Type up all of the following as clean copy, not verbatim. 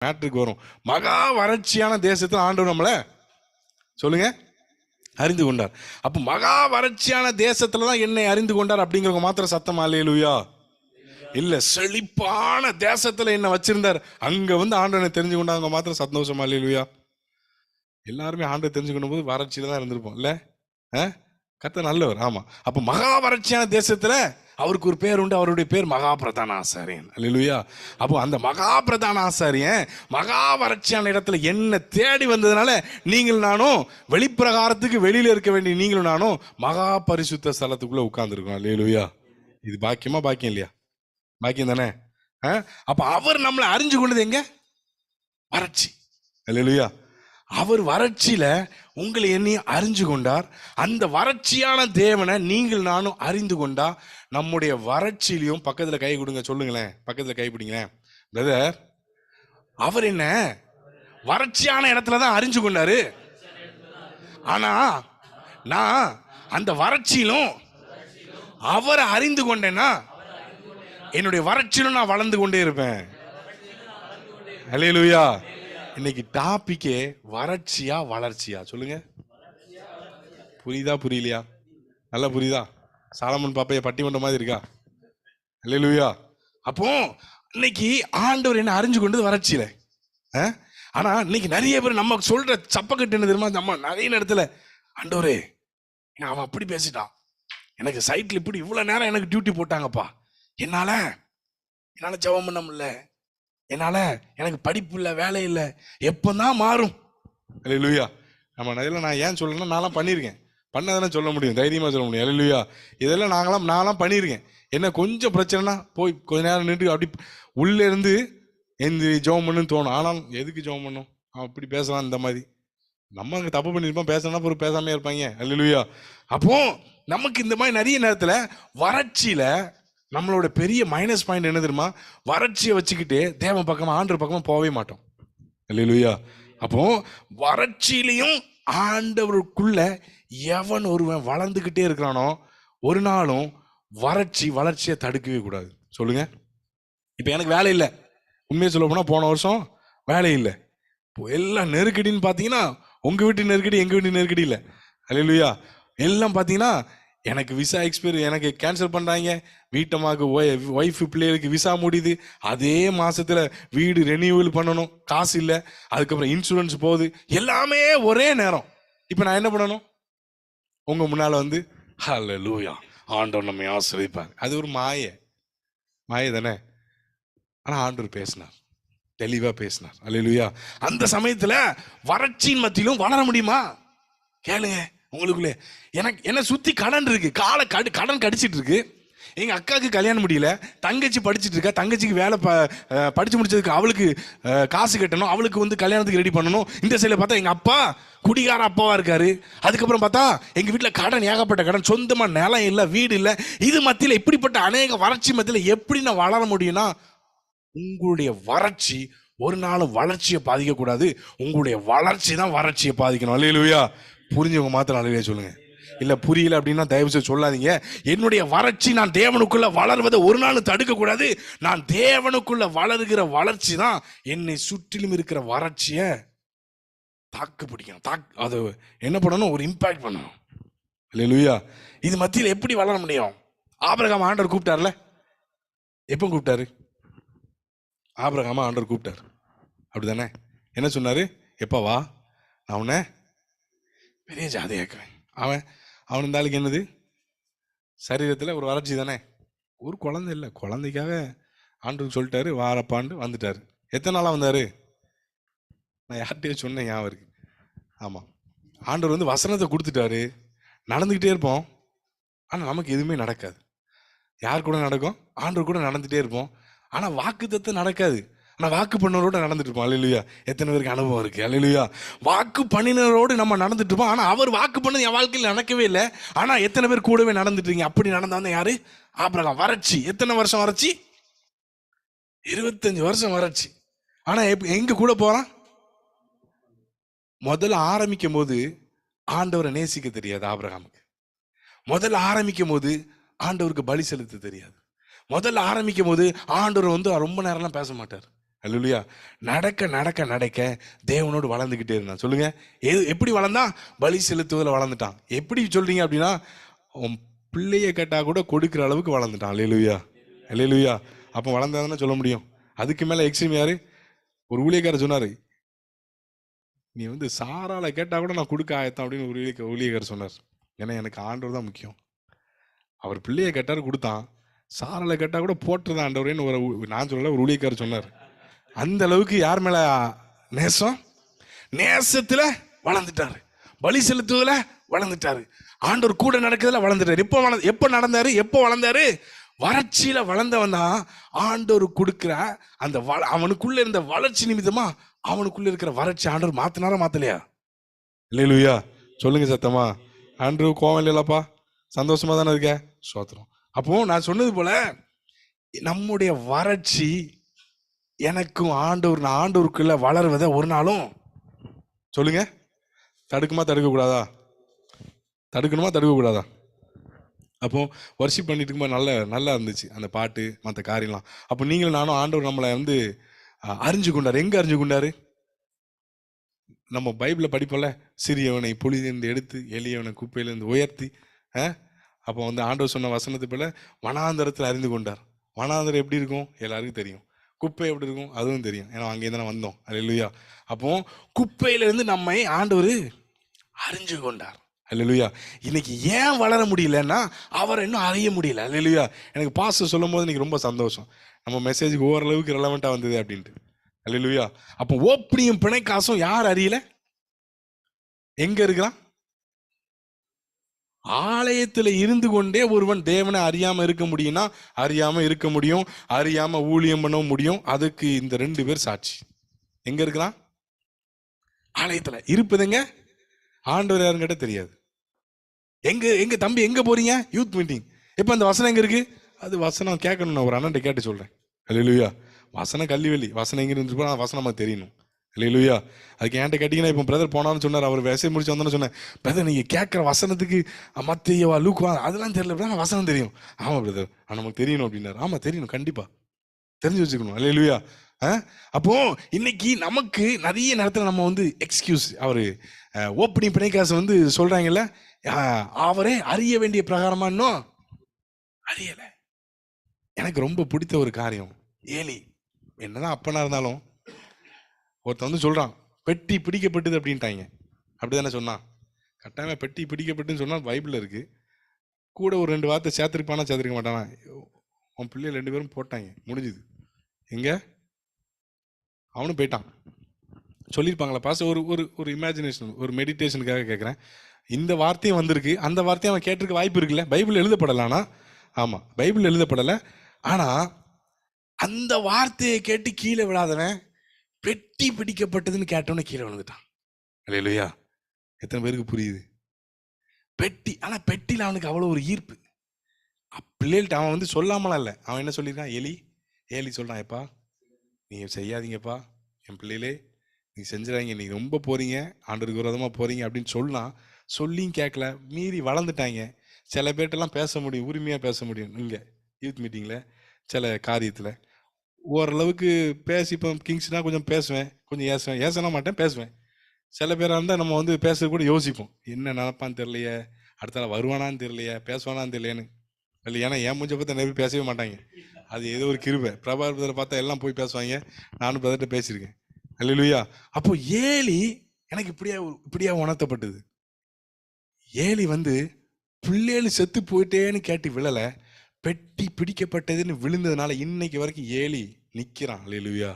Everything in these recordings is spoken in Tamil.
மேட்ருக்கு வரும். மகா வறட்சியான தேசத்தில் ஆண்டவர் நம்மளை சொல்லுங்க அறிந்து கொண்டார். அப்போ மகா வறட்சியான தேசத்துல தான் என்னை அறிந்து கொண்டார் அப்படிங்கிறவங்க மாத்திரம் சத்தமா அல்லேலூயா இல்ல. செழிப்பான தேசத்துல என்ன வச்சிருந்தார், அங்க வந்து ஆண்டவனை தெரிஞ்சு கொண்டாங்க மாத்திரம் சந்தோஷமா அல்லேலூயா. எல்லாருமே ஆண்டை தெரிஞ்சு கொண்ட போது வறட்சியில தான் இருந்திருப்போம் இல்ல. கர்த்தர் நல்லவர். ஆமா. அப்ப மகா வறட்சியான தேசத்துல அவருக்கு ஒரு பேர் உண்டு. அவருடைய பேர் மகா பிரதான ஆசாரியன். அல்லேலூயா. அப்போ அந்த மகா பிரதான ஆசாரியன் மகா வறட்சியான இடத்துல என்ன தேடி வந்ததுனால நீங்கள் நானும் வெளிப்பிரகாரத்துக்கு வெளியில இருக்க வேண்டிய நீங்களும் நானும் மகா பரிசுத்த ஸ்தலத்துக்குள்ள உட்கார்ந்துருக்கோம். அல்லேலூயா. இது பாக்கியமா பாக்கியம் இல்லையா? பாக்கியம் தானே. அப்ப அவர் நம்மளை அறிஞ்சு கொண்டது எங்க? வறட்சி. அல்லேலூயா. அவர் வறட்சியில உங்களை என்னையும் அறிஞ்சு கொண்டார். அந்த வறட்சியான தேவனை நீங்கள் நானும் அறிந்து கொண்டா நம்முடைய வறட்சியிலையும் பக்கத்துல கை கொடுங்க. சொல்லுங்களேன், பக்கத்துல கை பிடிங்களேன். பிரதர், அவர் என்ன வறட்சியான இடத்துலதான் அறிஞ்சு கொண்டாரு. ஆனா நான் அந்த வறட்சியிலும் அவரை அறிந்து கொண்டேன்னா என்னுடைய வறட்சியிலும் நான் வளர்ந்து கொண்டே இருப்பேன். அல்லேலூயா. இன்னைக்கு டாபிக்கே வறட்சியா வளர்ச்சியா? சொல்லுங்க. புரியுதா புரியலையா? நல்லா புரியுதா? சாலமன் பாப்பைய பட்டிமன்ற மாதிரி இருக்கா? அல்லேலூயா. அப்போ இன்னைக்கு ஆண்டவர் என்ன அறிஞ்சு கொண்டது வறட்சியில. ஆனா இன்னைக்கு நிறைய பேர் நம்ம சொல்ற சப்பக்கட்டு என்ன தெரியுமா? நம்ம நிறைய இடத்துல ஆண்டவரே அவன் அப்படி பேசிட்டான், எனக்கு சைட்ல இப்படி இவ்வளவு நேரம் எனக்கு டியூட்டி போட்டாங்கப்பா, என்னால ஜெபம் பண்ண முடியல, என்னால எனக்கு படிப்பு இல்லை, வேலை இல்லை, எப்பதான் மாறும்? அல்லேலூயா. நம்ம நிறைய நான் ஏன் சொல்லணும்னா நான்லாம் பண்ணியிருக்கேன். பண்ணதானே சொல்ல முடியும், தைரியமா சொல்ல முடியும். அல்லேலூயா. இதெல்லாம் நான்லாம் பண்ணியிருக்கேன். என்ன கொஞ்சம் பிரச்சனைனா போய் கொஞ்ச நேரம் நின்று அப்படி உள்ள இருந்து எந்த ஜெபம் பண்ணுன்னு தோணும். ஆனால் எதுக்கு ஜெபம் பண்ணும்? அப்படி பேசலாம் இந்த மாதிரி. நம்ம அங்கே தப்பு பண்ணியிருப்போம், பேசணும்னா பொறுப்பு பேசாமே இருப்பாங்க. அல்லேலூயா. அப்போ நமக்கு இந்த மாதிரி நிறைய நேரத்தில் வறட்சியில நம்மளோட பெரிய மைனஸ் பாயிண்ட் என்ன தெரியுமா? வறட்சியை வச்சுக்கிட்டு தேவன் பக்கமா ஆண்டவர் பக்கமா போகவே மாட்டோம். அல்லேலூயா. அப்போ வறட்சியிலையும் ஆண்டவருக்குள்ள எவன் ஒருவன் வளர்ந்துகிட்டே இருக்கிறானோ ஒரு நாளும் வளர்ச்சியை தடுக்கவே கூடாது. சொல்லுங்க. இப்ப எனக்கு வேலை இல்லை, உண்மையை சொல்ல போனா போன வருஷம் வேலை இல்லை. இப்போ எல்லாம் நெருக்கடின்னு பாத்தீங்கன்னா உங்க வீட்டு நெருக்கடி எங்க வீட்டு நெருக்கடி இல்லை. அல்லேலூயா. எல்லாம் பாத்தீங்கன்னா எனக்கு விசா எக்ஸ்பைரி, எனக்கு கேன்சல் பண்றாங்க, வீட்டம்மாக்கு ஒய்ஃப் பிள்ளைகளுக்கு விசா முடியுது, அதே மாசத்துல வீடு ரெனியூவல் பண்ணணும், காசு இல்லை, அதுக்கப்புறம் இன்சூரன்ஸ் போகுது, எல்லாமே ஒரே நேரம். இப்ப நான் என்ன பண்ணணும்? உங்க முன்னால வந்து ஹல்லேலூயா ஆண்டவர் நம்மை ஆசீர்வதிப்பார். அது ஒரு மாயை தானே. ஆனா ஆண்டவர் பேசினார், தெளிவா பேசினார். அல்லேலூயா. அந்த சமயத்துல வறட்சியின் மத்தியிலும் வளர முடியுமா? கேளுங்க. உங்களுக்குள்ளே எனக்கு என்ன சுத்தி கடன் இருக்கு, கடன் கடிச்சிட்டு இருக்கு. எங்க அக்காவுக்கு கல்யாணம் முடியல, தங்கச்சி படிச்சுட்டு இருக்கா, தங்கச்சிக்கு வேலை படிச்சு முடிச்சதுக்கு அவளுக்கு காசு கட்டணும், அவளுக்கு வந்து கல்யாணத்துக்கு ரெடி பண்ணணும். இந்த சைடில் பார்த்தா எங்க அப்பா குடிகார அப்பாவா இருக்காரு. அதுக்கப்புறம் பார்த்தா எங்க வீட்டில் கடன், ஏகப்பட்ட கடன், சொந்தமா நிலம் இல்லை, வீடு இல்லை. இது மத்தியில் இப்படிப்பட்ட அநேக வறட்சி மத்தியில் எப்படி நான் வளர முடியும்னா, உங்களுடைய வறட்சி ஒரு நாளும் வளர்ச்சியை பாதிக்க கூடாது. உங்களுடைய வளர்ச்சி தான் வறட்சியை பாதிக்கணும். அல்லேலூயா. புரிஞ்சவங்க மாத்திரம் அல்லேலூயா சொல்லுங்க. இல்ல புரியல அப்படின்னா தயவு செய்து சொல்லாதீங்க. என்னுடைய வறட்சி நான் தேவனுக்குள்ள வளர்வதை ஒரு நாள் தடுக்க கூடாது. நான் தேவனுக்குள்ள வளருகிற வளர்ச்சி தான் என்னை சுற்றிலும் இருக்கிற வறட்சிய தாக்கு பிடிக்கணும். அது என்ன பண்ணணும்? ஒரு இம்பாக்ட் பண்ணணும். அல்லேலூயா. இது மத்தியில் எப்படி வளர முடியும்? ஆபிரகாம் ஆண்டவர் கூப்பிட்டார்ல. எப்போ கூப்பிட்டாரு? ஆபிரகாம் ஆண்டவர் கூப்பிட்டார், அப்படிதானே? என்ன சொன்னாரு? எப்ப வா, நான் உன்னை பெரிய ஜாதியாக்குறேன். அவன் இந்த ஆளுக்கு என்னது? சரீரத்தில் ஒரு வறட்சி தானே, ஒரு குழந்தை இல்லை. குழந்தைக்காக ஆண்டவர் சொல்லிட்டாரு வாரப்பாண்டு வந்துட்டாரு. எத்தனை நாளாக வந்தாரு? நான் யார்கிட்டயே சொன்னேன், ஞாபகம் இருக்கு. ஆமாம், ஆண்டவர் வந்து வசனத்தை கொடுத்துட்டாரு, நடந்துக்கிட்டே இருப்போம். ஆனால் நமக்கு எதுவுமே நடக்காது. யார் கூட நடக்கும்? ஆண்டவர் கூட நடந்துகிட்டே இருப்போம். ஆனால் வாக்குத்தத்தம் நடக்காது. ஆனால் வாக்கு பண்ணினரோட நடந்துட்டு இருப்போம். அல்லேலூயா. எத்தனை பேருக்கு அனுபவம் இருக்கு? அல்லேலூயா. வாக்கு பண்ணினரோடு நம்ம நடந்துட்டு இருப்போம். ஆனால் அவர் வாக்கு பண்ணது என் வாழ்க்கையில் நடக்கவே இல்லை. ஆனால் எத்தனை பேர் கூடவே நடந்துட்டு இருக்கீங்க? அப்படி நடந்தவங்க யாரு? ஆபிரகாம். வறட்சி. எத்தனை வருஷம் வறட்சி? 25 வருஷம் வறட்சி. ஆனா எங்க கூட போறான்? முதல்ல ஆரம்பிக்கும் போது ஆண்டவரை நேசிக்க தெரியாது ஆபிரகாமுக்கு. முதல்ல ஆரம்பிக்கும் போது ஆண்டவருக்கு பலி செலுத்த தெரியாது. முதல்ல ஆரம்பிக்கும் போது ஆண்டவர் வந்து ரொம்ப நேரம்லாம் பேச மாட்டார். அல்லேலூயா. நடக்க நடக்க நடக்க தேவனோடு வளர்ந்துக்கிட்டே இருந்தான். சொல்லுங்க, எப்படி வளர்ந்தான்? பலி செலுத்துவதில் வளர்ந்துட்டான். எப்படி சொல்றீங்க அப்படின்னா, உன் பிள்ளைய கேட்டா கூட கொடுக்குற அளவுக்கு வளர்ந்துட்டான். அல்லேலூயா, அல்லேலூயா. அப்போ வளர்ந்தாதானே சொல்ல முடியும். அதுக்கு மேல எக்ஸ்ட்ரீம் யாரு? ஒரு ஊழியக்காரர் சொன்னாரு, நீ வந்து சாரால கேட்டா கூட நான் கொடுக்க ஆயத்தம் அப்படின்னு ஒரு ஊழியக்காரர் சொன்னார். ஏன்னா எனக்கு ஆண்டவர் தான் முக்கியம். அவர் பிள்ளைய கேட்டாரு கொடுத்தான், சாரால கேட்டா கூட போட்டுருதான் ஆண்டவரேன்னு நான் சொல்லல, ஒரு ஊழியக்காரர் சொன்னார். அந்த அளவுக்கு யார் மேல நேசம்? நேசத்துல வளர்ந்துட்டாரு, பலி செலுத்துவதுல வளர்ந்துட்டாரு, ஆண்டவர் கூட நடக்கிறதுல வளர்ந்துட்டாரு. எப்போ நடந்தாரு? எப்போ வளர்ந்தாரு? வறட்சியில வளர்ந்தவன் தான் ஆண்டவர் கொடுக்கிற அந்த அவனுக்குள்ள இருந்த வளர்ச்சி நிமித்தமா அவனுக்குள்ள இருக்கிற வறட்சி ஆண்டவர் மாத்தினாரா மாத்தலையா? இல்லையா? சொல்லுங்க சத்தமா. ஆண்டவர் கோவம் இல்லைல்லப்பா, சந்தோஷமா தானே இருக்க? சோத்திரம். அப்போ நான் சொன்னது போல நம்முடைய வறட்சி எனக்கும் நான் ஆண்டவருக்குள்ள வளருவதை ஒரு நாளும் சொல்லுங்க தடுக்குமா தடுக்க கூடாதா? தடுக்கணுமா தடுக்க கூடாதா? அப்போ வர்ஷிப் பண்ணிட்டு இருக்கும்போது நல்லா இருந்துச்சு அந்த பாட்டு, மற்ற காரியம்லாம். அப்போ நீங்களும் நானும் ஆண்டவர் நம்மளை வந்து அறிஞ்சு கொண்டாரு. எங்க அறிஞ்சு கொண்டாரு? நம்ம பைபிளை படிப்போம்ல, சிறியவனை புலிதிலிருந்து எடுத்து எளியவனை குப்பையிலிருந்து உயர்த்தி. அப்போ வந்து ஆண்டவர் சொன்ன வசனத்தை போல வனாந்தரத்தில் அறிந்து கொண்டார். வனாந்தரம் எப்படி இருக்கும் எல்லாருக்கும் தெரியும். குப்பை எப்படி இருக்கும் அதுவும் தெரியும், ஏன்னா அங்கே தானே வந்தோம். அல்லேலூயா. அப்போ குப்பையிலிருந்து நம்மை ஆண்டவர் அறிஞ்சு கொண்டார். அல்லேலூயா. இன்னைக்கு ஏன் வளர முடியலன்னா அவரை இன்னும் அறிய முடியல. அல்லேலூயா. எனக்கு பாஸ்டர் சொல்லும் போது இன்னைக்கு ரொம்ப சந்தோஷம், நம்ம மெசேஜுக்கு ஓரளவுக்கு ரெலவெண்ட்டாக வந்தது அப்படின்ட்டு. அல்லேலூயா. அப்போ ஓப்பனியும் பிணைக்காசும் யார் அறியல? எங்க இருக்கிறான்? ஆலயத்தில் இருந்து கொண்டே ஒருவன் தேவனை அறியாம இருக்க முடியும்னா அறியாம இருக்க முடியும், அறியாம ஊழியம் பண்ண முடியும். அதுக்கு இந்த 2 பேர் சாட்சி. எங்க இருக்கிறான்? ஆலயத்துல இருப்பதுங்க. ஆண்டவர் யாருன்னு கேட்ட தெரியாது. எங்க தம்பி எங்க போறீங்க? Youth meeting. எப்ப அந்த வசனம் எங்க இருக்கு? அது வசனம் கேட்கணும், நான் ஒரு அண்ணன் கேட்டு சொல்றேன். அல்லேலூயா. வசனம் கல்வி வசனம் எங்க இருந்து வசனம் நமக்கு தெரியணும். அல்லேலூயா. அதுக்கு என்கிட்ட கேட்டீங்கன்னா, இப்போ பிரதர் போனான்னு சொன்னார், அவர் மெசேஜ் முடிச்சு வந்தோன்னு சொன்னேன், பிரதர் நீங்க கேட்குற வசனத்துக்கு மத்தியவா லூக்குவா அதெல்லாம் தெரியல பிரதர், வசனம் தெரியும். ஆமா பிரதர், நமக்கு தெரியணும் அப்படின்னாரு. ஆமா தெரியணும், கண்டிப்பா தெரிஞ்சு வச்சுக்கணும். அல்லேலூயா. அப்போ இன்னைக்கு நமக்கு நிறைய நேரத்தில் நம்ம வந்து எக்ஸ்கியூஸ், அவரு ஓப்பனிங் பிணைக்காசு வந்து சொல்றாங்கல்ல, அவரே அறிய வேண்டிய பிரகாரமா இன்னும் அறியல. எனக்கு ரொம்ப பிடித்த ஒரு காரியம், ஏலி என்னதான் அப்பனா இருந்தாலும் ஒருத்தன் வந்து சொல்றான் பெட்டி பிடிக்கப்பட்டது அப்படின்ட்டாங்க. அப்படிதானே சொன்னான்? கட்டாயமா பெட்டி பிடிக்கப்பட்டுன்னு சொன்னா பைபிள்ல இருக்கு. கூட ஒரு 2 வார்த்தை சேர்த்திருப்பானா சேர்த்திருக்க மாட்டானா? உன் பிள்ளைகள் 2 பேரும் போட்டாங்க, முடிஞ்சுது. எங்க அவனும் போயிட்டான். சொல்லியிருப்பாங்களா பாஸ்? ஒரு ஒரு ஒரு இமேஜினேஷன், ஒரு மெடிடேஷனுக்காக கேட்குறேன். இந்த வார்த்தையும் வந்திருக்கு, அந்த வார்த்தையும் அவன் கேட்டிருக்க வாய்ப்பு இருக்குல்ல. பைபிள் எழுதப்படலானா? ஆமா பைபிள் எழுதப்படலை. ஆனா அந்த வார்த்தையை கேட்டு கீழே விழாதவன் பெட்டி பிடிக்கப்பட்டதுன்னு கேட்டவனே கீழே விழுந்துட்டான். அல்லேலூயா. எத்தனை பேருக்கு புரியுது? பெட்டி, ஆனா பெட்டியில் அவனுக்கு அவ்வளோ ஒரு ஈர்ப்பு. பிள்ளைகள்ட்ட அவன் வந்து சொல்லாமலாம் இல்லை. அவன் என்ன சொல்லியிருக்கான்? ஏலி சொல்றான், எப்பா நீங்க செய்யாதீங்கப்பா, என் பிள்ளைகளே நீ செஞ்சிடாதீங்க, நீங்க ரொம்ப போறீங்க, ஆண்டவருக்கு விரோதமா போறீங்க அப்படின்னு சொல்லலாம். சொல்லியும் கேட்கல, மீறி வளர்ந்துட்டாங்க. சில பேர்ட்டெல்லாம் பேச முடியும், உரிமையா பேச முடியும். இங்க யூத் மீட்டிங்ல சில காரியத்துல ஓரளவுக்கு பேசி, இப்போ கிங்ஸ்னா கொஞ்சம் பேசுவேன், கொஞ்சம் ஏசன மாட்டேன், பேசுவேன். சில பேராக இருந்தால் நம்ம வந்து பேசுறது கூட யோசிப்போம், என்ன நினைப்பான்னு தெரியலையே, அடுத்தால வருவானான்னு தெரியலையே, பேசுவானான்னு தெரியலையேன்னு. இல்லை, ஏன்னா என் மூஞ்ச பார்த்தா நிறைய பேசவே மாட்டாங்க. அது ஏதோ ஒரு கிருபை. பிரபாகரத்தில் பார்த்தா எல்லாம் போய் பேசுவாங்க. நானும் பிரதர்கிட்ட பேசியிருக்கேன். அல்லேலூயா. அப்போ ஏலி எனக்கு இப்படியா உணர்த்தப்பட்டது. ஏலி வந்து பிள்ளைகள் செத்து போயிட்டேன்னு கேட்டு விழலை, பெட்டி பிடிக்கப்பட்டதுன்னு விழுந்ததுனால இன்னைக்கு வரைக்கும் ஏலி நிற்கிறான். அல்லேலூயா,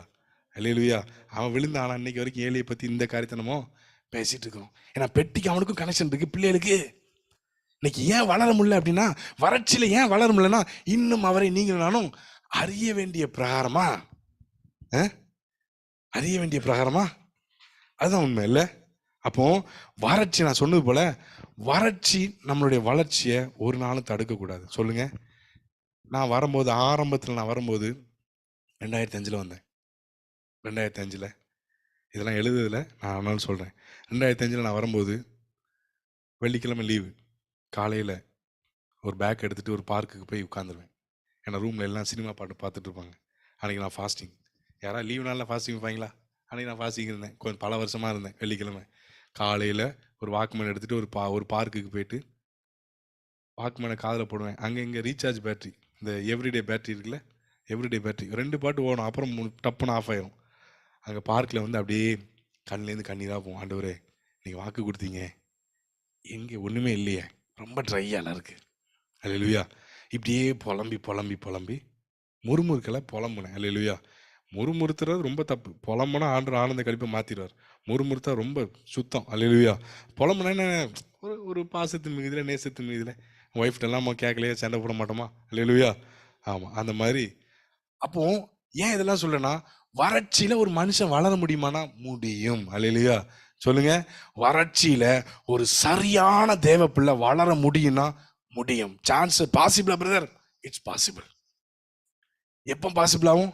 அல்லேலூயா. அவன் விழுந்தானா இன்னைக்கு வரைக்கும் ஏலியை பற்றி இந்த காரியத்தை நம்ம பேசிட்டு இருக்கோம். ஏன்னா பெட்டிக்கு அவனுக்கும் கனெக்ஷன் இருக்கு, பிள்ளைகளுக்கு. இன்னைக்கு ஏன் வளர முடியல அப்படின்னா, வறட்சியில ஏன் வளர முடியலன்னா, இன்னும் அவரை நீங்கள் நானும் அறிய வேண்டிய பிரகாரமா, அறிய வேண்டிய பிரகாரமா, அதுதான் உண்மை இல்லை? அப்போ வறட்சி, நான் சொன்னது போல வறட்சி நம்மளுடைய வளர்ச்சியை ஒரு நாளும் தடுக்கக்கூடாது. சொல்லுங்க. நான் வரும்போது, ஆரம்பத்தில் நான் வரும்போது 2005 வந்தேன். 2005 இதெல்லாம் எழுதுதில்ல, நான் ஆனாலும் சொல்கிறேன். 2005 நான் வரும்போது வெள்ளிக்கிழமை லீவு, காலையில் ஒரு பேக் எடுத்துகிட்டு ஒரு பார்க்குக்கு போய் உட்காந்துருவேன். ஏன்னா ரூமில் எல்லாம் சினிமா பாட்டு பார்த்துட்டு இருப்பாங்க. அன்றைக்கி நான் ஃபாஸ்டிங். யாராவது லீவ் நாளில் ஃபாஸ்டிங் வைப்பாங்களா? அன்றைக்கி நான் ஃபாஸ்டிங் இருந்தேன், கொஞ்சம் பல வருஷமாக இருந்தேன். வெள்ளிக்கிழமை காலையில் ஒரு வாக்மேன் எடுத்துகிட்டு ஒரு பார்க்குக்கு போயிட்டு வாக்மேனை காதில் போடுவேன். அங்கே இங்கே ரீசார்ஜ் பேட்ரி, இந்த எவ்ரிடே பேட்ரி இருக்குல்ல, எவ்ரிடே பேட்ரி 2 பாட்டு ஓடும், அப்புறம் டப்புன்னு ஆஃப் ஆயிரும். அங்கே பார்க்கில் வந்து அப்படியே கண்ணிலேருந்து கண்ணீராக போகும். ஆண்டவரே நீங்கள் வாக்கு கொடுத்தீங்க, எங்கே ஒன்றுமே இல்லையே, ரொம்ப ட்ரையாலாம் இருக்குது. அல்லேலூயா. இப்படியே புலம்பி புலம்பி புலம்பி முறுமுறுக்கலை, புலம்புனேன். அல்லேலூயா. முறுமுறுத்துறது ரொம்ப தப்பு. புலம்புனா ஆண்டவர் ஆனந்த கழிப்பை மாற்றிடுவார். முறுமுறுத்தா ரொம்ப சுத்தம். அல்லேலூயா. புலம்புனா ஒரு பாசத்தின் மீதில், நேசத்தின் மீதில், ஒய்ஃப்டெல்லாம் நம்ம கேட்கலையே, சண்டை போட மாட்டோமா? அல்லேலூயா. ஆமாம், அந்த மாதிரி. அப்போ ஏன் இதெல்லாம் சொல்றேன்னா, வறட்சியில ஒரு மனுஷன் வளர முடியுமானா? முடியும். அல்லேலூயா. சொல்லுங்க. வறட்சியில ஒரு சரியான தேவ பிள்ளை வளர முடியும்னா முடியும். சான்ஸ் பாசிபிளா பிரதர்? It's possible. எப்போ பாசிபிள் ஆகும்?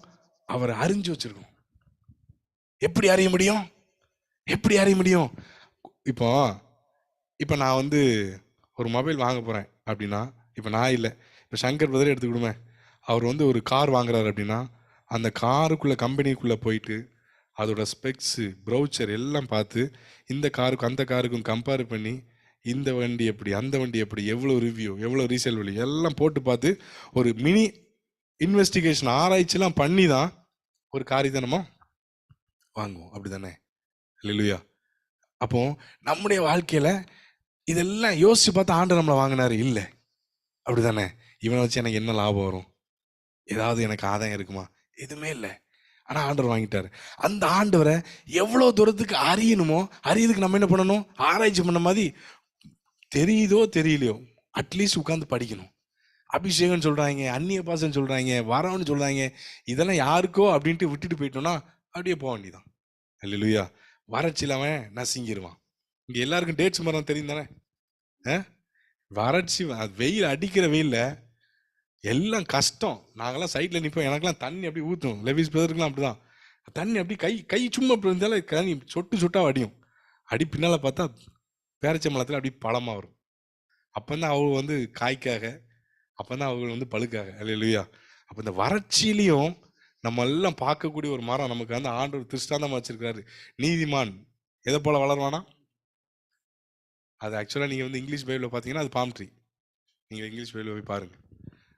அவர் அறிஞ்சு வச்சிருக்கணும். எப்படி அறிய முடியும்? எப்படி அறிய முடியும்? இப்போ நான் வந்து ஒரு மொபைல் வாங்க போறேன் அப்படின்னா, இப்போ நான் இல்லை, இப்போ சங்கர் பிரதர் எடுத்துக்கிடுமே, அவர் வந்து ஒரு கார் வாங்குறாரு அப்படின்னா, அந்த காருக்குள்ளே, கம்பெனிக்குள்ளே போயிட்டு அதோட ஸ்பெக்ஸு, ப்ரௌச்சர் எல்லாம் பார்த்து, இந்த காருக்கும் அந்த காருக்கும் கம்பேர் பண்ணி, இந்த வண்டி எப்படி, அந்த வண்டி எப்படி, எவ்வளோ ரிவ்யூ, எவ்வளோ ரீசேல் வேல்யூ எல்லாம் போட்டு பார்த்து, ஒரு மினி இன்வெஸ்டிகேஷன், ஆராய்ச்சிலாம் பண்ணி தான் ஒரு காரியம் வாங்குவோம். அப்படி தானே? இல்லையா? அப்போ நம்முடைய வாழ்க்கையில் இதெல்லாம் யோசிச்சு பார்த்தா ஆண்டவர் நம்மளை வாங்கினாரு இல்லை? அப்படி தானே? இவனை வச்சு எனக்கு என்ன லாபம் வரும், ஏதாவது எனக்கு ஆதாயம் இருக்குமா? எதுவுமே இல்லை. ஆனால் ஆண்டவர் வாங்கிட்டாரு. அந்த ஆண்டவரை எவ்வளோ தூரத்துக்கு அறியணுமோ, அறியதுக்கு நம்ம என்ன பண்ணணும்? ஆராய்ச்சி பண்ண மாதிரி, தெரியுதோ தெரியலையோ அட்லீஸ்ட் உட்காந்து படிக்கணும். அபிஷேகம்னு சொல்கிறாங்க, அந்நிய பாசன்னு சொல்கிறாங்க, வரவன்னு சொல்கிறாங்க, இதெல்லாம் யாருக்கோ அப்படின்ட்டு விட்டுட்டு போயிட்டோம்னா அப்படியே போக வேண்டியதான். அல்லேலூயா. வறட்சியில் அவன் நசுங்கிடுவான். இங்கே எல்லாருக்கும் டேட்ஸ் மரம் தெரியும் தானே? வறட்சி, வெயில் அடிக்கிற வெயிலில் எல்லாம் கஷ்டம். நாங்கள்லாம் சைட்டில் நிற்போம், எனக்கெல்லாம் தண்ணி அப்படி ஊற்றும். லெவிஸ் பிரதருக்குலாம் அப்படி தான். தண்ணி அப்படி கை சும்மா அப்படி இருந்தாலும் தண்ணி சொட்டு சொட்டாக அடியும். அடி பின்னால் பார்த்தா பேரச்சம்பழத்தில் அப்படி பழமாக வரும். அப்போ தான் அவங்க வந்து காய்க்காக, அப்போ தான் அவங்க வந்து பழுக்காக. அல்லேலூயா. அப்போ இந்த வறட்சியிலையும் நம்ம எல்லாம் பார்க்கக்கூடிய ஒரு மரம் நமக்கு வந்து ஆண்டவர் திருஷ்டாந்தமாக வச்சிருக்காரு. நீதிமான் எதை போல் வளருவானா? அது ஆக்சுவலாக நீங்கள் வந்து இங்கிலீஷ் பைபிளில் பார்த்தீங்கன்னா அது பாம் ட்ரீ. நீங்கள் இங்கிலீஷ் பைபிளில் போய் பாருங்கள்.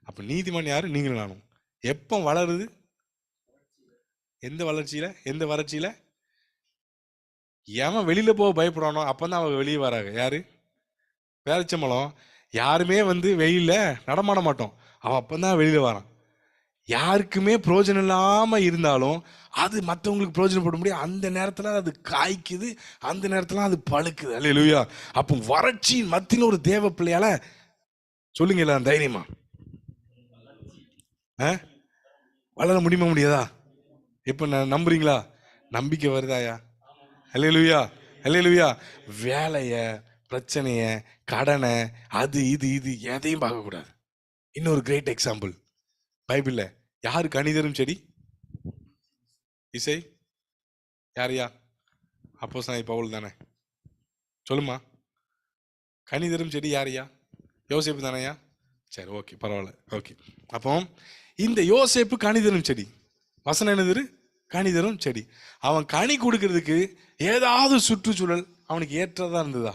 அப்போ நீதிமான் யாரு? நீங்களும் நானும். எப்போ வளருது? எந்த வளர்ச்சியில், எந்த வறட்சியில்? ஏன் வெளியில் போக பயப்படுறானோ அப்போ தான் அவங்க வெளியே வராங்க. யாரு? பேரிச்சம்பழம். யாருமே வந்து வெயிலில் நடமாட மாட்டோம், அவன் அப்போ தான் வெளியில் வரான். யாருக்குமே பிரயோஜனம் இல்லாமல் இருந்தாலும் அது மற்றவங்களுக்கு பிரயோஜனப்பட முடியும். அந்த நேரத்தில் அது காய்க்குது, அந்த நேரத்தில் அது பழுக்குது. அல்லேலூயா. அப்போ வறட்சியின் மத்தியில் ஒரு தேவ பிள்ளையால சொல்லுங்க தைரியமா வளர முடியுமா? முடியாதா? இப்போ நம்புறீங்களா? நம்பிக்கை வருதாயா? அல்லேலூயா. அல்லேலூயா. வேலைய, பிரச்சனைய, கடனை, அது இது எதையும் பார்க்கக்கூடாது. இன்னொரு கிரேட் எக்ஸாம்பிள் பைபிளில். யாரு கனிதரும் செடி? இசை யாரையா? அப்போஸ்தலனாகிய பவுல் தானே? சொல்லுமா. கனிதரும் செடி யாரையா? யோசேப்பு தானையா? சரி, ஓகே, பரவாயில்ல, ஓகே. அப்போ இந்த யோசேப்பு கனிதரும் செடி. வசனம் என்னது? கனிதரும் செடி. அவன் கனி கொடுக்கறதுக்கு ஏதாவது சுற்றுச்சூழல் அவனுக்கு ஏற்றதா இருந்ததா?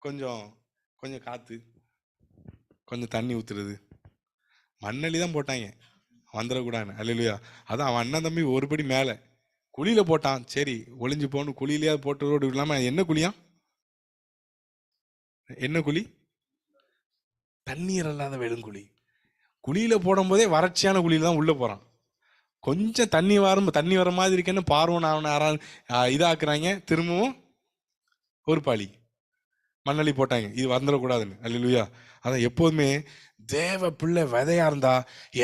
கொஞ்சம் கொஞ்சம் காத்து, கொஞ்சம் தண்ணி ஊத்துறது, மண்ணள்ளி தான் போட்டாங்க வந்துடக்கூடாதுன்னு. அல்லேலூயா. அதான் அவன் அண்ணன் தம்பி ஒருபடி மேலே குழியில போட்டான். சரி, ஒளிஞ்சு போகணும், குழியிலேயே போட்டதோடு இல்லாமல் என்ன குழியா? என்ன குழி? தண்ணீர் இல்லாத வெளுங்குழி. குழியில போடும் போதே வறட்சியான குழியில தான் உள்ள போறான். கொஞ்சம் தண்ணி வர மாதிரி இருக்கேன்னு பார்வன் அவனை இதாக்குறாங்க. திரும்பவும் ஒரு பாலி மண்ணள்ளி போட்டாங்க, இது வந்துடக்கூடாதுன்னு. அல்லேலூயா. அதான் எப்போதுமே தேவ பிள்ளை விதையா இருந்தா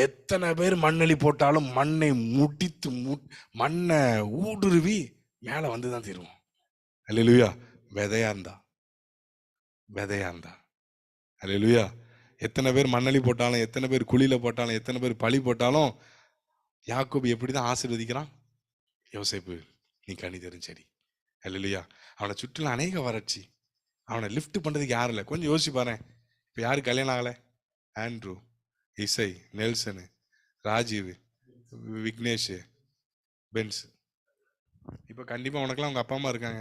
எத்தனை பேர் மண்ணள்ளி போட்டாலும் மண்ணை முடித்து மண்ணை ஊடுருவி மேலே வந்து தான் தீருவோம். அல்லேலூயா. விதையா இருந்தா அல்லேலூயா. எத்தனை பேர் மண்ணள்ளி போட்டாலும், எத்தனை பேர் குழியில போட்டாலும், எத்தனை பேர் பழி போட்டாலும் யாக்கோபு எப்படி தான் ஆசீர்வதிக்கிறான்? யோசேப்பு நீ கனி தரும் செடி. அல்லேலூயா. அவனை சுற்றிலும் அநேக வறட்சி. அவனை லிஃப்ட் பண்ணுறதுக்கு யாரும் இல்லை. கொஞ்சம் யோசிச்சு பாரு. இப்போ யாரு கல்யாணம் ஆகலை? ஆண்ட்ரூ, இசை, நெல்சனு, ராஜீவ், விக்னேஷ், பென்ஸ். இப்போ கண்டிப்பாக உனக்கெல்லாம் உங்கள் அப்பா அம்மா இருக்காங்க.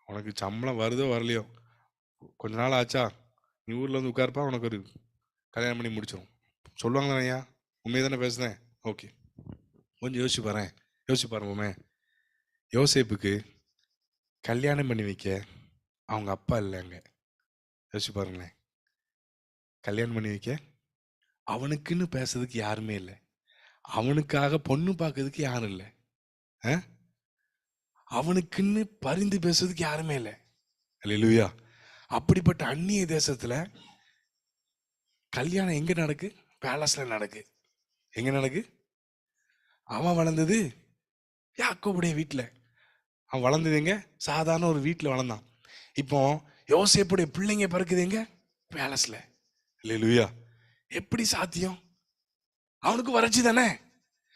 உனக்கு சம்பளம் வருதோ வரலையோ, கொஞ்ச நாள் ஆச்சா நீ ஊரில் வந்து உட்காருப்பா, உனக்கு ஒரு கல்யாணம் பண்ணி முடிச்சிடும். சொல்லுவாங்களா ஐயா? உண்மையை தானே பேசுனேன்? ஓகே, கொஞ்சம் யோசிச்சு பாருங்கம்மே. யோசேப்புக்கு கல்யாணம் பண்ணி வைக்க அவங்க அப்பா இல்லைங்க. யோசிச்சு பாருங்களேன். கல்யாணம் பண்ணி வைக்க அவனுக்குன்னு பேசுறதுக்கு யாருமே இல்லை. அவனுக்காக பொண்ணு பார்க்கறதுக்கு யாரும் இல்லை. அவனுக்குன்னு பரிந்து பேசுறதுக்கு யாருமே இல்லை. அல்லேலூயா. அப்படிப்பட்ட அந்நிய தேசத்துல கல்யாணம் எங்க நடக்கு? பேலஸ்ல நடக்கு. எங்க நடக்கு? அவன் வளர்ந்தது யாக்கோபுடைய வீட்டில். அவன் வளர்ந்தது எங்க? சாதாரண ஒரு வீட்டில் வளர்ந்தான். இப்போ யோசேப்புடைய பிள்ளைங்க பிறக்குது எங்க? பேலஸ்ல. அல்லேலூயா. எப்படி சாத்தியம்? அவனுக்கு வறட்சி தானே.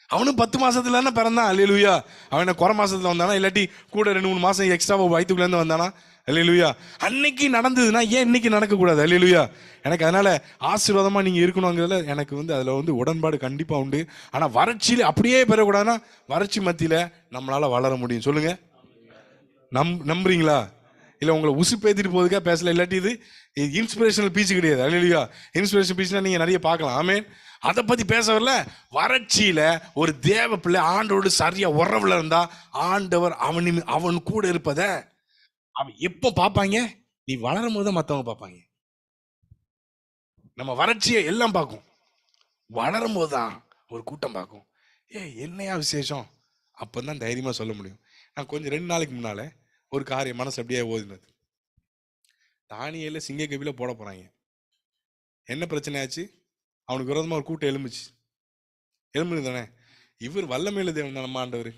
அவனும் 10 மாசத்துல தானே பிறந்தான். அல்லேலூயா. அவன் குறை மாசத்துல வந்தானா, இல்லாட்டி கூட 2-3 மாசம் எக்ஸ்ட்ரா வயிற்றுக்குள்ள இருந்து வந்தானா? அல்லேலூயா. அன்னைக்கு நடந்ததுன்னா ஏன் இன்னைக்கு நடக்கக்கூடாது? அல்லேலூயா. எனக்கு அதனால ஆசீர்வாதமா நீங்க இருக்கணுங்கிறதுல எனக்கு அதுல உடன்பாடு கண்டிப்பா உண்டு. ஆனா வறட்சியில அப்படியே பெறக்கூடாதுன்னா, வறட்சி மத்தியில நம்மளால வளர முடியும். சொல்லுங்க, நம்புறீங்களா? இல்ல உங்களை உசுப்பேத்திட்டு போதுக்கா பேசல, இல்லாட்டி இது இன்ஸ்பிரேஷனல் பீச் கிடையாது. அல்லேலூயா. இன்ஸ்பிரேஷன் பீச்னா நீங்க நிறைய பார்க்கலாம். ஆமென். அதை பத்தி பேச வரல. வறட்சியில ஒரு தேவ பிள்ளை ஆண்டோடு சரியா உறவுல இருந்தா, ஆண்டவர் அவன் கூட இருப்பத அவன் எப்போ பார்ப்பாங்க? நீ வளரும் போது மத்தவங்க பார்ப்பாங்க. நம்ம வறட்சியை எல்லாம் பார்க்கும், வளரும் போதுதான் ஒரு கூட்டம் பார்க்கும். என்னையா விசேஷம்? அப்பதான் தைரியமா சொல்ல முடியும். நான் கொஞ்சம் 2 நாளைக்கு முன்னால ஒரு காரியம் மனசு அப்படியே ஓதினது. தானியேல சிங்க கபில போட போறாங்க. என்ன பிரச்சனை ஆச்சு? அவனுக்கு விரோதமா ஒரு கூட்டம் எழும்புது தானே. இவர் வல்லமையுள்ள தேவன் தான், நம்ம ஆண்டவர்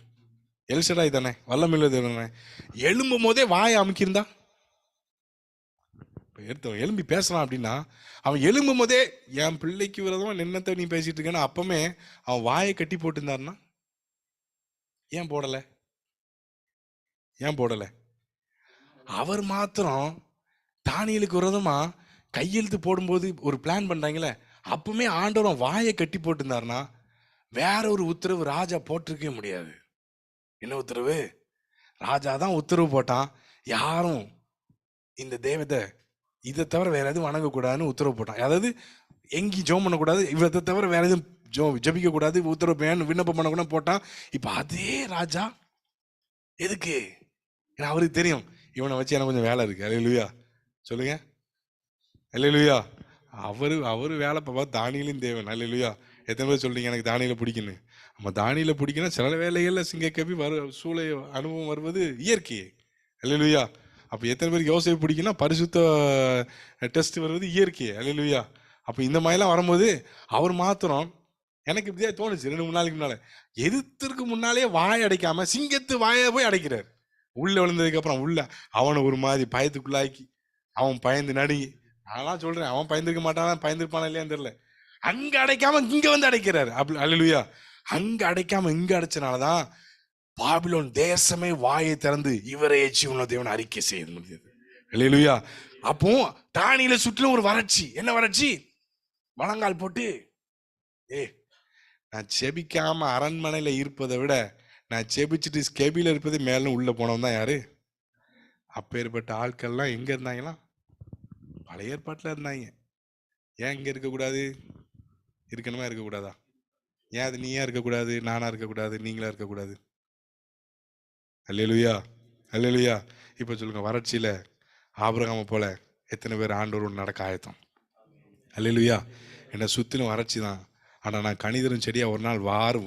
எல்ஷடாய் தானே, வல்லமையுள்ள தேவன் தானே. எழும்பும் போதே வாயை அமுக்கியிருந்தா, எழும்பி பேசலாம் அப்படின்னா, அவன் எழும்பும் போதே என் பிள்ளைக்கு விரோதமா நின்னத்தை நீ பேசிட்டு இருக்கேன்னா, அப்பமே அவன் வாயை கட்டி போட்டுருந்தாருன்னா ஏன் போடல? அவர் மாத்திரம் தானியேலுக்கு விரோதமா கையெழுத்து போடும்போது ஒரு பிளான் பண்றாங்களே, அப்பவுமே ஆண்டவரும் வாயை கட்டி போட்டிருந்தாருன்னா வேற ஒரு உத்தரவு ராஜா போட்டிருக்கவே முடியாது. என்ன உத்தரவு? ராஜா தான் உத்தரவு போட்டான், யாரும் இந்த தேவதை இதை தவிர வேற எதுவும் வணங்கக்கூடாதுன்னு உத்தரவு போட்டான். அதாவது எங்கேயும் ஜெபம் பண்ணக்கூடாது, இவத்தை தவிர வேற எதுவும் ஜபிக்க கூடாது, உத்தரவு விண்ணப்பம் பண்ணக்கூடாது போட்டான். இப்ப அதே ராஜா எதுக்கு? ஏன்னா அவருக்கு தெரியும், இவனை வச்சு எனக்கு கொஞ்சம் வேலை இருக்கு. அல்லேலூயா. சொல்லுங்க, அல்லேலூயா. அவரு வேலை பார்ப்பா. தானியேலின் தேவன். அல்லேலூயா. எத்தனை பேர் சொல்றீங்க எனக்கு தானியேல பிடிக்குன்னு? நம்ம தானியேல பிடிக்கணும். சில வேலைகள்ல சிங்கக்கவி சூளை அனுபவம் வருவது இயற்கை. அல்லேலூயா. அப்போ எத்தனை பேருக்கு யோசேப்பு பிடிக்குன்னா பரிசுத்த டெஸ்ட் வருவது இயற்கை. அல்லேலூயா. அப்போ இந்த மாதிரிலாம் வரும்போது அவர் மாத்திரம் எனக்கு இப்படியே தோணுச்சு 2-3 நாளைக்கு முன்னால, எதிர்த்துக்கு முன்னாலே வாய் அடைக்காம சிங்கத்து வாயை போய் அடைக்கிறார். உள்ள விழுந்ததுக்கு அப்புறம் உள்ள அவனை ஒரு மாதிரி பயத்துக்குள்ளாக்கி அவன் பயந்து நடுங்கி, நான் சொல்றேன் அவன் பயந்துருக்க மாட்டான், பயந்துருப்பானா இல்லையான்னு தெரியல, அங்க அடைக்காம இங்க வந்து அடைக்கிறாரு. அல்லேலூயா. அங்க அடைக்காம இங்க அடைச்சனாலதான் பாபிலோன் தேசமே வாயை திறந்து இவரை ஜீவனுள்ள தேவன் அறிக்கை செய்ய முடியாது. அல்லேலூயா. அப்போ தானியேலை சுற்றிலும் ஒரு வறட்சி. என்ன வறட்சி? வளங்கால் போட்டு நான் செபிக்காம அரண்மனையில இருப்பதை விட நான் செபிச்சுட்டு ஸ்கெபில இருப்பது மேலும் உள்ள போனவன் தான் யாரு? அப்பேற்பட்ட ஆட்கள்லாம் எங்க இருந்தாங்களா? பழைய ஏற்பாட்டுல இருந்தாங்க. ஏன் இங்க இருக்கக்கூடாது? இருக்கணுமா இருக்கக்கூடாதா? ஏன் அது நீயா இருக்கக்கூடாது, நானா இருக்கக்கூடாது, நீங்களா இருக்கக்கூடாது? அல்லேலூயா. அல்லேலூயா. இப்ப சொல்லுங்க, வறட்சியில ஆபிரகாமை போல எத்தனை பேர் ஆண்டவரோடு நடக்க ஆயத்தம்? அல்லேலூயா. என்னை சுத்திலும் வறட்சி தான், ஆனா நான் கணிதரும் செடியா ஒரு நாள்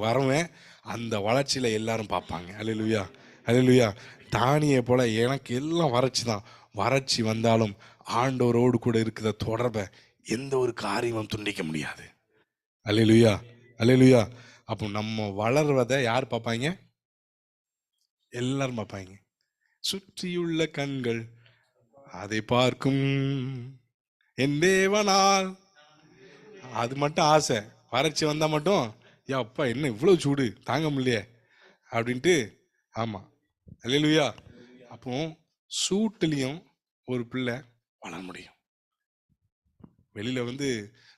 வருவேன். அந்த வளர்ச்சியில எல்லாரும் பார்ப்பாங்க. அல்லேலூயா. அல்லேலூயா. தானியே போல எனக்கு எல்லாம் வறட்சி தான். வறட்சி வந்தாலும் ஆண்டவரோடு கூட இருக்கிற தொடர்பை எந்த ஒரு காரியமும் துண்டிக்க முடியாது. அல்லேலூயா. அல்லேலூயா. அப்போ நம்ம வளர்வதை யார் பார்ப்பாங்க? எல்லாரும் பார்ப்பாங்க. சுற்றியுள்ள கண்கள் அதை பார்க்கும் என் தேவனால். அது மட்டும் ஆசை. வறட்சி வந்தா மட்டும் அப்பா என்ன இவ்வளவு சூடு தாங்க முடியலையே அப்படின்ட்டு. ஆமா. அல்லேலூயா. அப்போ சூட்டுலையும் ஒரு பிள்ளை வளர முடியும். வெளியில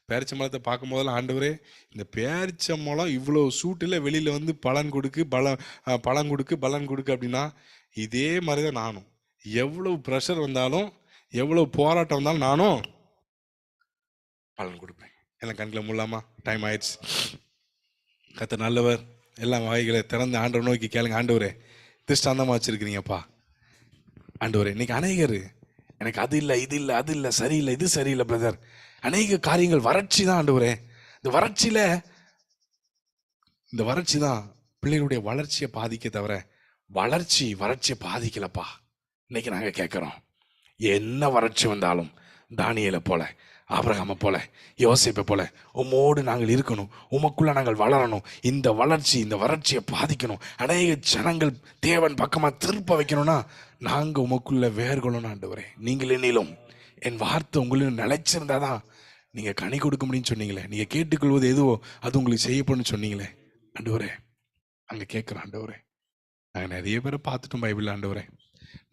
பேரிச்சம்பழத்தை பார்க்கும் போதெல்லாம், ஆண்டவரே இந்த பேரிச்சம்பழம் இவ்வளோ சூட்டில் வெளியில் வந்து பலன் கொடுக்கு பலன் கொடுக்கு அப்படின்னா, இதே மாதிரி தான் நானும். எவ்வளவு ப்ரெஷர் வந்தாலும், எவ்வளவு போராட்டம் வந்தாலும் நானும் பலன் கொடுப்பேன். எல்லாம் கண்ணில் மூடலாமா? டைம் ஆயிடுச்சு. கர்த்தர் நல்லவர். எல்லாம் வாய்களை திறந்து ஆண்டவர் நோக்கி கேளுங்க. ஆண்டவரே, திருஷ்டாந்தமாக வச்சுருக்கிறீங்கப்பா. ஆண்டவரே, இன்னைக்கு அநேகர் எனக்கு அது இல்லை, இது இல்லை, அது இல்லை, சரியில்லை, இது சரியில்லை பிரதர், அநேக காரியங்கள் வறட்சி தான். ஆண்டவரே, இந்த வறட்சி தான் பிள்ளைகளுடைய வளர்ச்சியை பாதிக்க தவிர வறட்சியை பாதிக்கலப்பா. இன்னைக்கு நாங்கள் கேட்குறோம், என்ன வறட்சி வந்தாலும் தானியேலை போல, ஆபிரகாமை போல, யோசேப்பை போல உம்மோடு நாங்கள் இருக்கணும், உமக்குள்ள நாங்கள் வளரணும். இந்த வறட்சியை பாதிக்கணும். அநேக ஜனங்கள் தேவன் பக்கமாக திருப்ப வைக்கணும்னா நாங்கள் உமக்குள்ள வேர்கொள்ளணும். ஆண்டவரே, நீங்கள் என்னிலும் என் வார்த்தை உங்களுக்கு நிலைச்சிருந்தாதான் நீங்கள் கனி கொடுக்க முடியும்னு சொன்னீங்களே. நீங்கள் கேட்டுக்கொள்வது எதுவோ அது உங்களுக்கு செய்யப்படும்னு சொன்னீங்களே. ஆண்டவரே, அங்கே கேட்குறோம். ஆண்டவரே, நாங்கள் நிறைய பேரை பார்த்துட்டோம் பைபிள். ஆண்டவரே,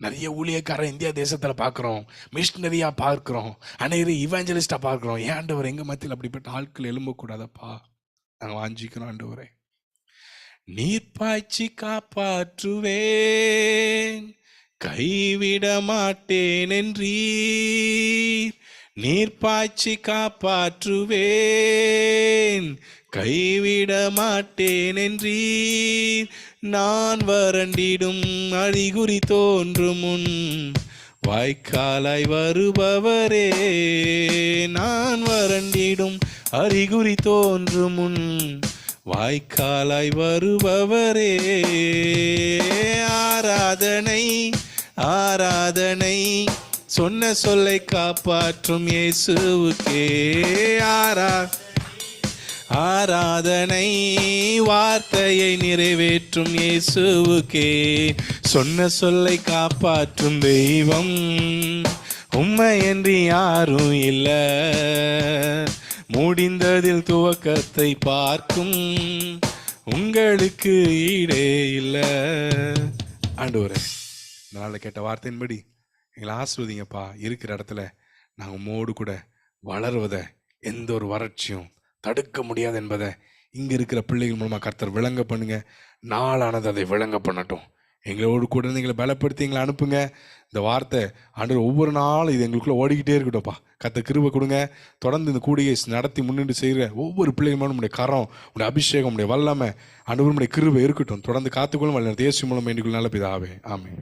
நிறைய ஊழியக்காரன் இந்தியா தேசத்தில் பார்க்குறோம், மிஷினரியாக பார்க்குறோம், அநேக இவாஞ்சலிஸ்டாக பார்க்குறோம். ஏன் ஆண்டவர் எங்கள் மத்தியில் அப்படிப்பட்ட ஆட்கள் எழும்பக்கூடாதப்பா? நாங்கள் வாஞ்சிக்கிறோம். ஆண்டவரே, நீர் பாய்ச்சி காப்பாற்றுவேன், கைவிட மாட்டேன் என்றீர். நீர் பாய்ச்சி காப்பாற்றுவேன், கைவிட மாட்டேன் என்றீர். நான் வறண்டிடும் அறிகுறி தோன்றும் முன் வாய்க்காலாய் வருபவரே. நான் வறண்டிடும் அறிகுறி தோன்றும் முன் வாய்க்காலாய் வருபவரே. ஆராதனை ஆராதனை சொன்ன சொல்லை காப்பாற்றும் இயேசுவுக்கே. ஆராதனை வார்த்தையை நிறைவேற்றும் இயேசுவுக்கே. சொன்ன சொல்லை காப்பாற்றும் தெய்வம் உம்மையன்றி யாரும் இல்லை. முடிந்ததில் துவக்கத்தை பார்க்கும் உங்களுக்கு ஈடே இல்லை. ஆண்டவரே, நாளை கேட்ட வார்த்தையின்படி எங்களை ஆசீர்வதிங்கப்பா. இருக்கிற இடத்துல நாங்கள் உம்மோடு கூட வளருவதை எந்த ஒரு வறட்சியும் தடுக்க முடியாது என்பதை இங்கே இருக்கிற பிள்ளைகள் மூலமாக கர்த்தர் விளங்க பண்ணுங்க. நாளானது அதை விளங்க பண்ணட்டும். எங்களோடு கூட எங்களை பலப்படுத்தி எங்களை அனுப்புங்க. இந்த வார்த்தை ஆண்டவர் ஒவ்வொரு நாளும் இது எங்களுக்குள்ளே ஓடிக்கிட்டே இருக்கட்டும்ப்பா. கர்த்தர் கிருபை கொடுங்க. தொடர்ந்து இந்த கூடியை நடத்தி முன்னிட்டு செய்கிற ஒவ்வொரு பிள்ளைகளும் உடைய கரம், உடைய அபிஷேகம், உடைய வல்லமை, ஆண்டவர் உடைய கிருபை இருக்கட்டும். தொடர்ந்து காத்துக்கொள்ளும். இயேசு மூலம் வேண்டிக்கொள்ளும் நல்ல பிதாவே, ஆமென்.